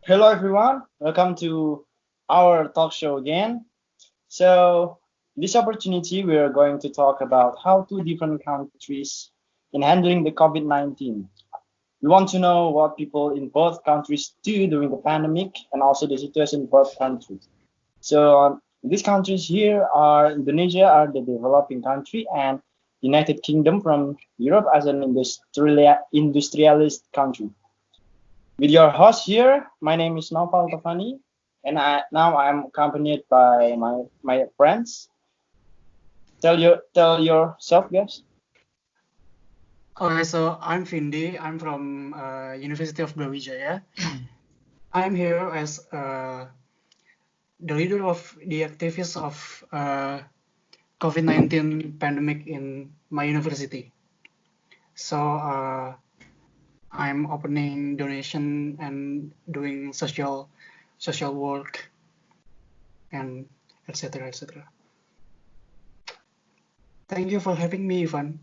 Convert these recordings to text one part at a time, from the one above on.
Hello, everyone. Welcome to our talk show again. So, this opportunity, we are going to talk about how two different countries in handling the COVID-19. We want to know what people in both countries do during the pandemic and also the situation in both countries. So, these countries here are Indonesia, are the developing country, and United Kingdom from Europe as an industrialist country. With your host here, my name is NAUFAL Althofany, and now I'm accompanied by my friends. Tell yourself, guys. Okay, so I'm Vindi. I'm from University of Brawijaya. I'm here as the leader of the activists of COVID-19 pandemic in my university. So I'm opening donation and doing social work and etc. etc. Thank you for having me, Ivan.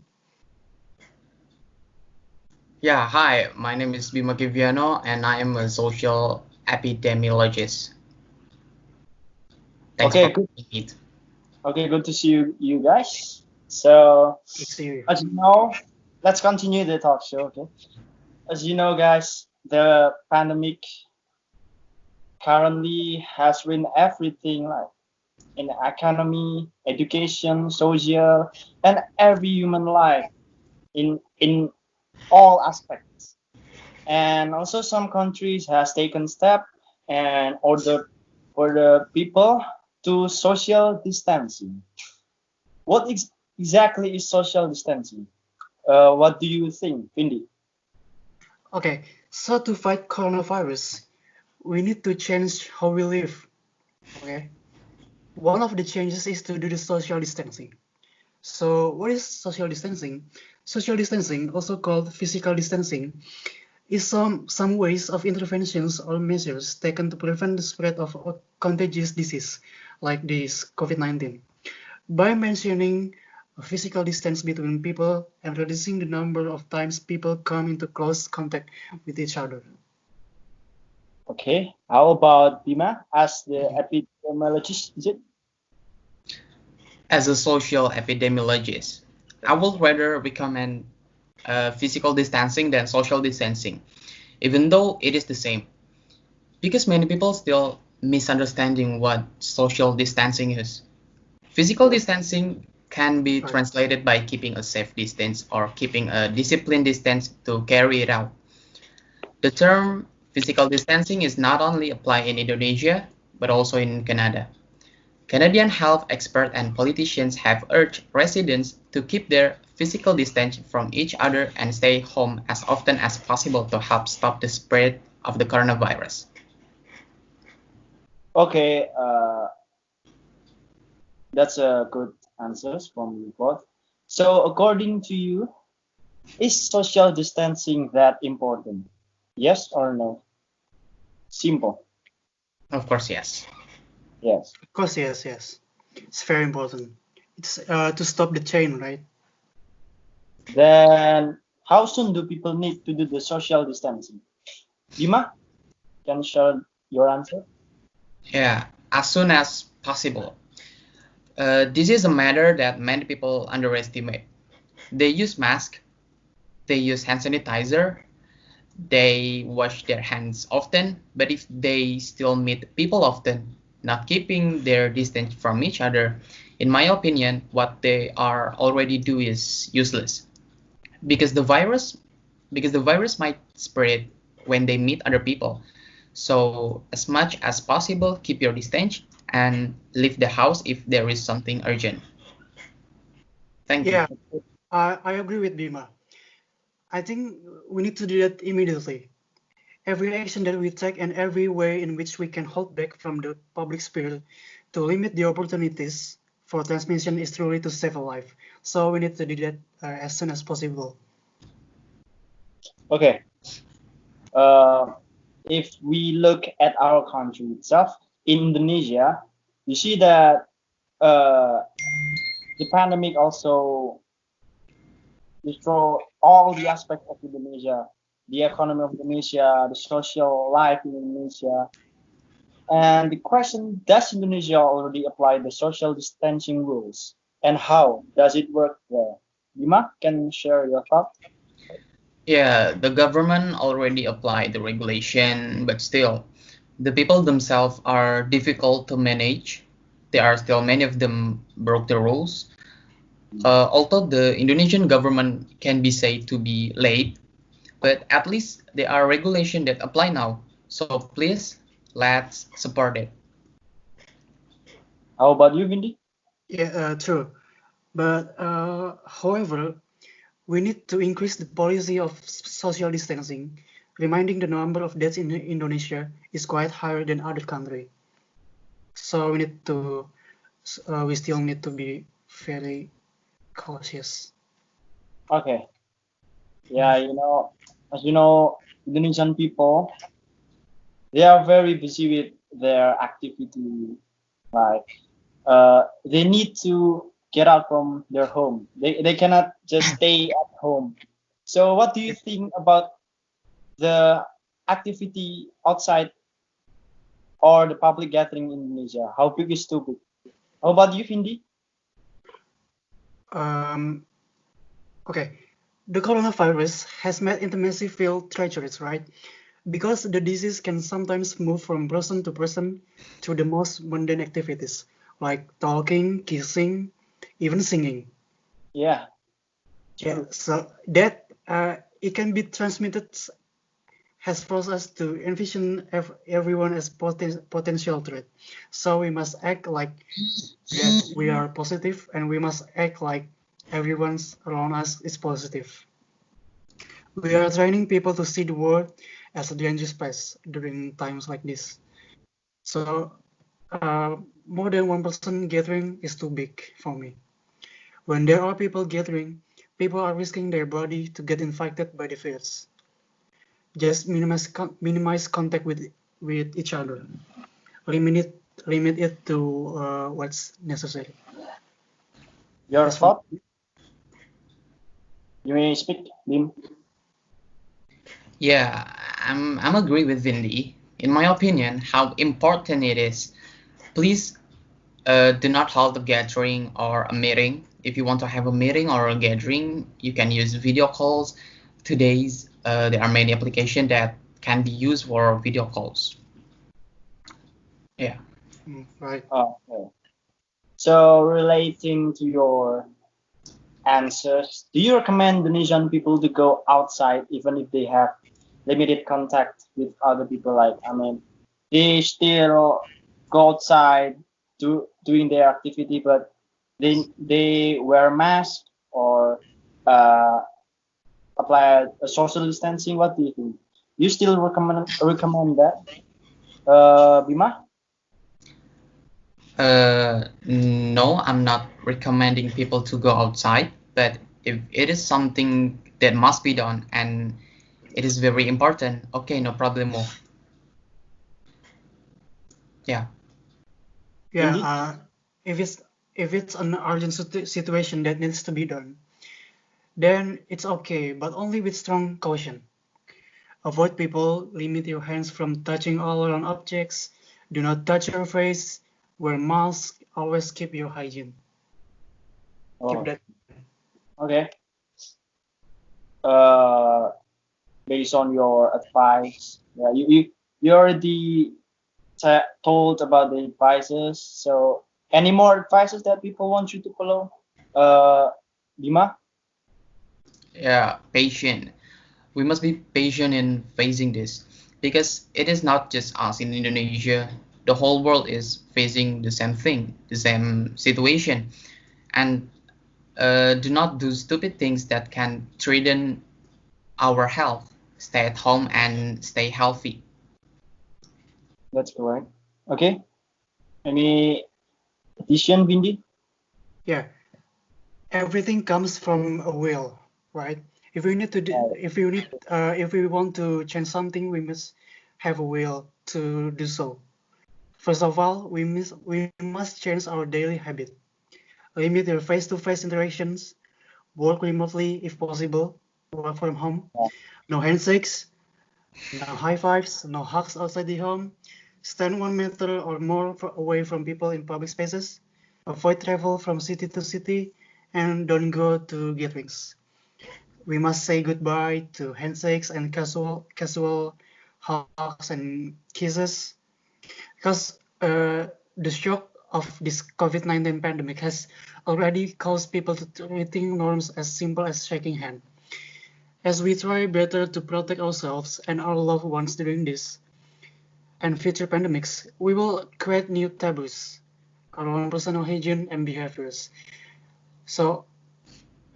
Yeah, hi, my name is BIMA KEVIANNO and I am a social epidemiologist. Thanks for Okay, good. having me. Okay, good to see you guys. So, Good to see you. as you know, let's continue the talk show. Okay, as you know, guys, the pandemic currently has ruined everything, like in the economy, education, social, and every human life in all aspects. And also some countries has taken step and ordered for the people to social distancing. What exactly is social distancing? What do you think, Vindi? Okay, so to fight coronavirus, we need to change how we live. Okay. One of the changes is to do the social distancing. So what is social distancing? Social distancing, also called physical distancing, is some ways of interventions or measures taken to prevent the spread of a contagious disease like this COVID-19 by mentioning a physical distance between people and reducing the number of times people come into close contact with each other. Okay, how about Bima as the epidemiologist? Is it? As a social epidemiologist, I would rather recommend physical distancing than social distancing, even though it is the same, because many people still misunderstanding what social distancing is. Physical distancing can be Right. translated by keeping a safe distance or keeping a disciplined distance to carry it out. The term physical distancing is not only applied in Indonesia, but also in Canada. Canadian health experts and politicians have urged residents to keep their physical distance from each other and stay home as often as possible to help stop the spread of the coronavirus. Okay, that's a good answers from you both. So according to you, is social distancing that important? Yes or no? Simple. Of course, yes. Yes. Of course, yes, yes. It's very important. It's to stop the chain, right? Then how soon do people need to do the social distancing? Bima, can you share your answer? Yeah, as soon as possible. This is a matter that many people underestimate. They use masks, they use hand sanitizer, they wash their hands often, but if they still meet people often, not keeping their distance from each other, in my opinion, what they are already do is useless. Because the virus because the virus might spread when they meet other people. So as much as possible, keep your distance and leave the house if there is something urgent. Thank you. Yeah, I agree with Bima. I think we need to do that immediately. Every action that we take and every way in which we can hold back from the public sphere to limit the opportunities for transmission is truly to save a life. So we need to do that as soon as possible. Okay. Uh, if we look at our country itself, in Indonesia, you see that uh, the pandemic also destroy all the aspects of Indonesia the economy of Indonesia, the social life in Indonesia. And the question, does Indonesia already apply the social distancing rules? And how does it work there? Bima, can you share your thoughts? Yeah, the government already applied the regulation, but still, the people themselves are difficult to manage. There are still many of them broke the rules. Although the Indonesian government can be said to be late, but at least there are regulations that apply now. So please, let's support it. How about you, Vindi? Yeah, true. But however, we need to increase the policy of social distancing, reminding the number of deaths in Indonesia is quite higher than other country. So we still need to be very cautious. Okay. Yeah, as you know, Indonesian people, they are very busy with their activity. Like, they need to get out from their home. They cannot just stay at home. So, what do you think about the activity outside or the public gathering in Indonesia? How big is too big? How about you, Vindi? Um, okay, the coronavirus has made intimacy feel treacherous, right? Because the disease can sometimes move from person to person through the most mundane activities, like talking, kissing, even singing. Yeah, Yeah, true. so that it can be transmitted has forced us to envision everyone as potential threat. So we must act like that we are positive, and we must act like everyone's around us is positive. We are training people to see the world as a dangerous place during times like this. So more than one person gathering is too big for me. When there are people gathering, people are risking their body to get infected by the virus. Just minimize contact with each other. Limit it to what's necessary. Your That's from thought? You may speak, Lim. Yeah, I'm agree with Vindy. In my opinion, how important it is. Please do not hold a gathering or a meeting. If you want to have a meeting or a gathering, you can use video calls. Today's there are many applications that can be used for video calls. Yeah. right. Okay. So, relating to your answers, do you recommend Indonesian people to go outside even if they have limited contact with other people? Like, I mean, they still go outside doing their activity, but they wear mask or uh, apply a social distancing. What do you think? You still recommend that, Bima? No, I'm not recommending people to go outside, but if it is something that must be done and it is very important, okay, no problemo. Yeah. Yeah. Indeed. If it's an urgent situation that needs to be done, then it's okay, but only with strong caution. Avoid people, limit your hands from touching all around objects, do not touch your face, wear mask, always keep your hygiene. Keep Oh, that. okay. Uh, Based on your advice, yeah, you already told about the advices. So, any more advices that people want you to follow? Bima? Yeah, patient. We must be patient in facing this because it is not just us in Indonesia. The whole world is facing the same thing, the same situation. And do not do stupid things that can threaten our health. Stay at home and stay healthy. That's correct. Okay. Any addition, Vindi? Yeah, everything comes from a will, right? If we want to change something, we must have a will to do so. First of all, we must change our daily habit. Limit your face-to-face interactions. Work remotely if possible. Work from home. Yeah. No handshakes. No high fives, no hugs outside the home. Stand 1 meter or more away from people in public spaces. Avoid travel from city to city, and don't go to gatherings. We must say goodbye to handshakes and casual hugs and kisses, because the shock of this COVID-19 pandemic has already caused people to rethink norms as simple as shaking hands. As we try better to protect ourselves and our loved ones during this and future pandemics, we will create new taboos around personal hygiene and behaviors. So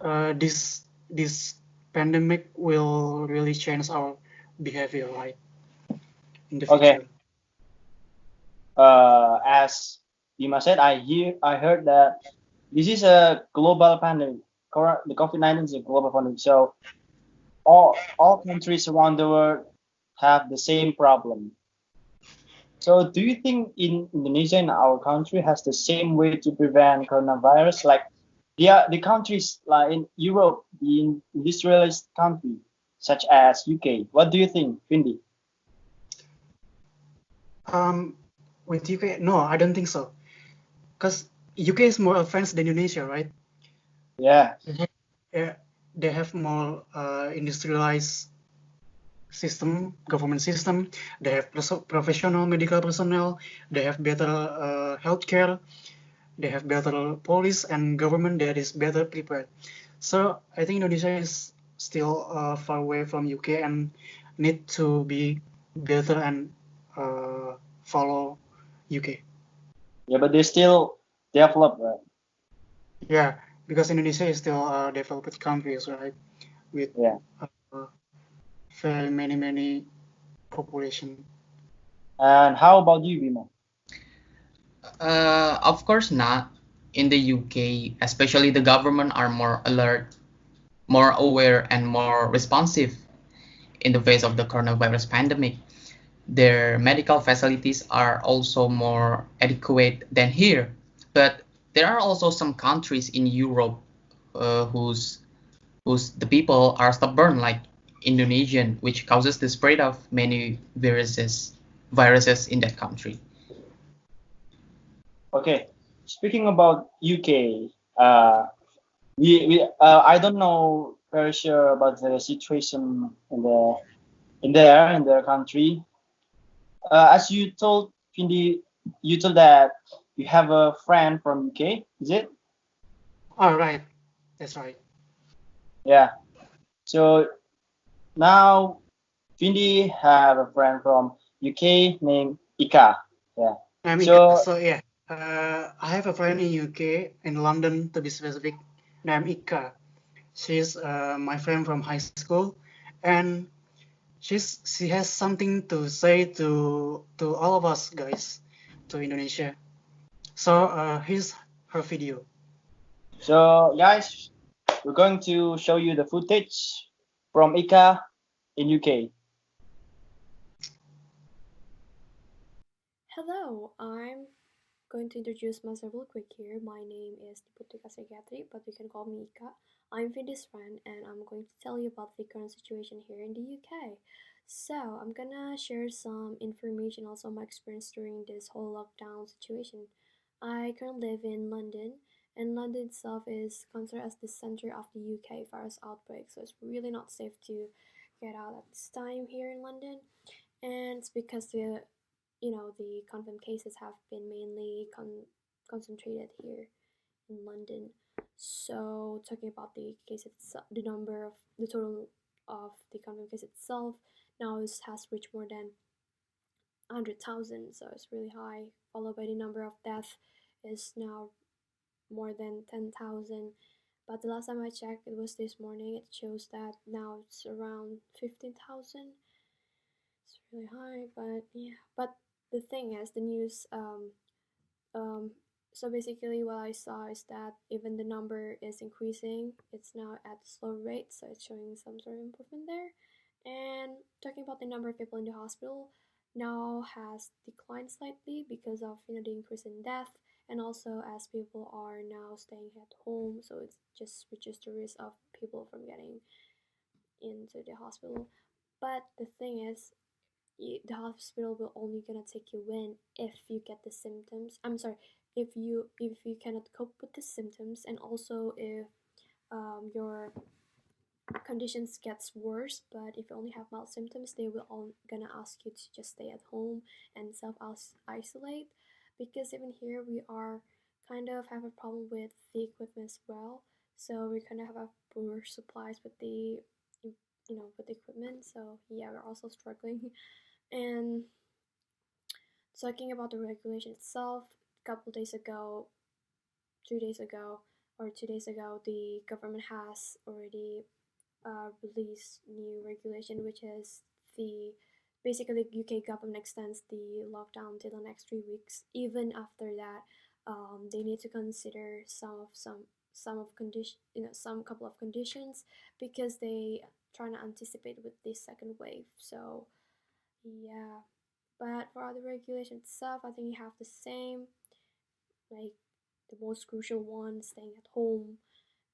this pandemic will really change our behavior, right, in the Okay. future. As Bima said, I heard that this is a global pandemic. The COVID-19 is a global pandemic. So all countries around the world have the same problem. So do you think in Indonesia, in our country, has the same way to prevent coronavirus? Like the countries like in Europe, the industrialized country, such as UK. What do you think, Vindi? Um, with UK, no, I don't think so, because UK is more advanced than Indonesia, right? Yeah. Yeah, they have more industrialized government system. They have professional medical personnel. They have better healthcare. They have better police and government that is better prepared. So I think Indonesia is still far away from UK and need to be better and follow UK. Yeah, but they still develop, right? Yeah, because Indonesia is still a developed countries, right? With Yeah. uh, very many population. And how about you, Bima? Of course not. In the UK, especially the government are more alert, more aware, and more responsive in the face of the coronavirus pandemic. Their medical facilities are also more adequate than here. But there are also some countries in Europe whose the people are stubborn, like Indonesian, which causes the spread of many viruses in that country. Okay. Speaking about UK, I don't know very sure about the situation in their country. As you told Pindi, you told that you have a friend from UK, is it? All right, that's right. Yeah. So now Pindi have a friend from UK named Ika. Yeah. So So yeah, I have a friend in UK, in London to be specific, named Ika. She's my friend from high school, and she has something to say to all of us guys, to Indonesia. So here's her video. so guys, we're going to show you the footage from Ika in UK. Hello, I'm going to introduce myself real quick here. My name is Diputika Segatri, but you can call me Ika. I'm Vindi's friend, and I'm going to tell you about the current situation here in the UK. So, I'm gonna share some information, also my experience during this whole lockdown situation. I currently live in London, and London itself is considered as the center of the UK virus outbreak, so it's really not safe to get out at this time here in London. And it's because the confirmed cases have been mainly concentrated here in London. So talking about the case itself, the total of the confirmed case itself now has reached more than 100,000, so it's really high. Followed by the number of deaths is now more than 10,000. But the last time I checked, it was this morning. It shows that now it's around 15,000. It's really high, but yeah. But the thing is, the news um, so basically what I saw is that even the number is increasing, it's now at a slow rate, so it's showing some sort of improvement there. And talking about the number of people in the hospital now has declined slightly because of the increase in death, and also as people are now staying at home, so it just reduces the risk of people from getting into the hospital. But the thing is, the hospital will only gonna take you in if you get the symptoms. I'm sorry, if you cannot cope with the symptoms, and also if your conditions gets worse. But if you only have mild symptoms, they will all gonna ask you to just stay at home and self isolate, because even here we are kind of have a problem with the equipment as well. So we kind of have a poor supplies with the with the equipment. So yeah, we're also struggling. And talking about the regulation itself, a couple days ago, 3 days ago, or 2 days ago, the government has already released new regulation, which is the basically the UK government extends the lockdown till the next 3 weeks. Even after that, they need to consider some of condition, some couple of conditions, because they trying to anticipate with this second wave. So yeah, but for other regulation itself, I think you have the same, like the most crucial one, staying at home.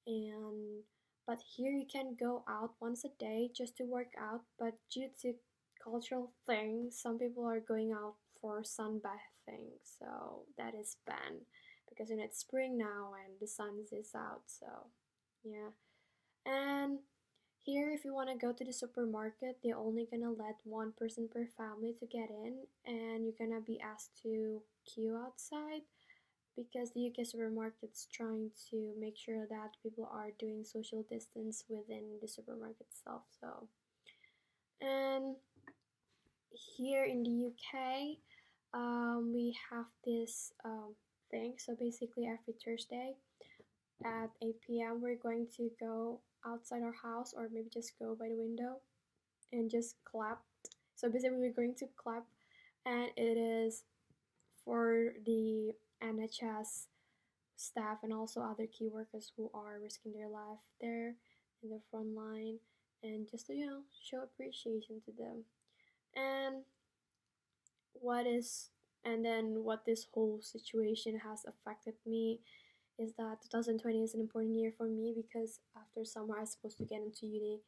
And but here you can go out once a day just to work out, but due to cultural things, some people are going out for sunbathing, so that is banned, because it's spring now and the sun is out. So yeah. And here, if you want to go to the supermarket, they're only gonna let one person per family to get in, and you're gonna be asked to queue outside, because the UK supermarket's trying to make sure that people are doing social distance within the supermarket itself. So, and here in the UK, we have this thing. So basically, every Thursday at 8 p.m., we're going to go outside our house, or maybe just go by the window and just clap. So basically, we're going to clap, and it is for the NHS staff and also other key workers who are risking their life there in the front line, and just to show appreciation to them. And what is and then what this whole situation has affected me is that 2020 is an important year for me, because after summer I was supposed to get into uni,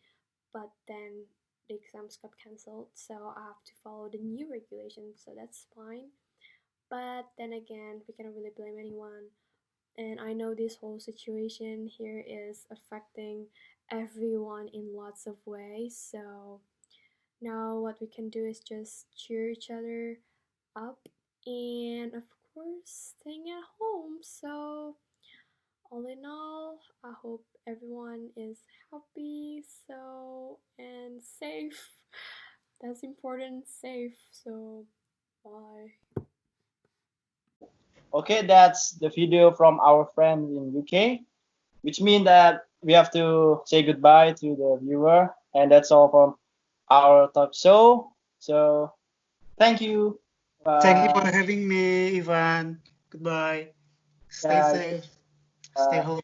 but then the exams got cancelled, so I have to follow the new regulations, so that's fine. But then again, we cannot really blame anyone. And I know this whole situation here is affecting everyone in lots of ways. So now what we can do is just cheer each other up, and of course staying at home. So all in all, I hope everyone is happy, so, and safe. That's important, safe. So bye. Okay, that's the video from our friend in UK, which means that we have to say goodbye to the viewer, and that's all from our talk show. So thank you. Thank you for Bye. having me, Ivan. Goodbye. Stay Yeah. safe. Stay home.